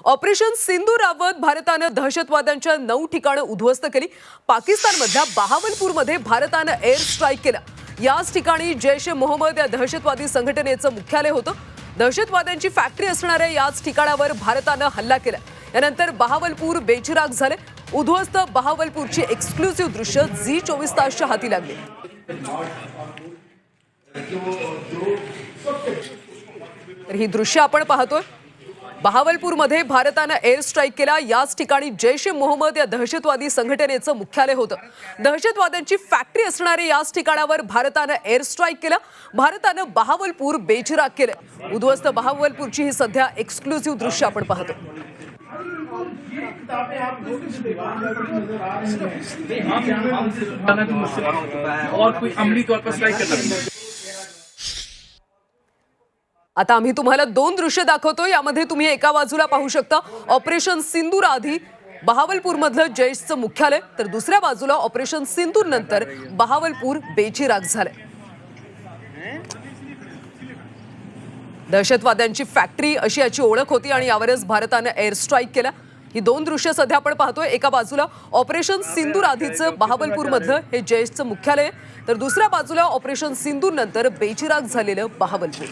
Operation सिंधूराबाबत भारतानं दहशतवाद्यांच्या 9 ठिकाणं उद्ध्वस्त केली। पाकिस्तानमधल्या बहावलपूरमध्ये भारतानं एअर स्ट्राईक केला। याच ठिकाणी जैश ए मोहम्मद या दहशतवादी संघटनेचं मुख्यालय होतं। दहशतवाद्यांची फॅक्टरी असणाऱ्या याच ठिकाणावर भारतानं हल्ला केला। यानंतर बहावलपूर बेचिराख झाले। उद्ध्वस्त बहावलपूरची एक्सक्लुसिव्ह दृश्य झी24 तासच्या हाती लागली। तर ही दृश्य आपण पाहतोय। बहावलपूरमध्ये भारतानं एअर स्ट्राईक केला। याच ठिकाणी जैश ए मोहम्मद या दहशतवादी संघटनेचं मुख्यालय होतं। दहशतवाद्यांची फॅक्टरी असणाऱ्या याच ठिकाणावर भारतानं एअर स्ट्राईक केला। भारतानं बहावलपूर बेचिराख केलं। उद्ध्वस्त बहावलपूरची ही सध्या एक्सक्लुसिव्ह दृश्य आपण पाहतो। और कोई अमली तौर पर स्ट्राइक करना। आता आम्ही तुम्हाला 2 दृश्य दाखवतो। यामध्ये तुम्ही एका बाजूला पाहू शकता ऑपरेशन सिंदूर आधी बहावलपूरमधलं जैशचं मुख्यालय, तर दुसऱ्या बाजूला ऑपरेशन सिंदूर नंतर बहावलपूर बेचिराख झाले। दहशतवाद्यांची फॅक्टरी अशी याची ओळख होती आणि यावरच भारतानं एअर स्ट्राईक केला। ही 2 दृश्य सध्या आपण पाहतोय। एका बाजूला ऑपरेशन सिंदूर आधीचं बहावलपूरमधलं हे जैशचं मुख्यालय, तर दुसऱ्या बाजूला ऑपरेशन सिंदूर नंतर बेचिराख झालेलं बहावलपूर।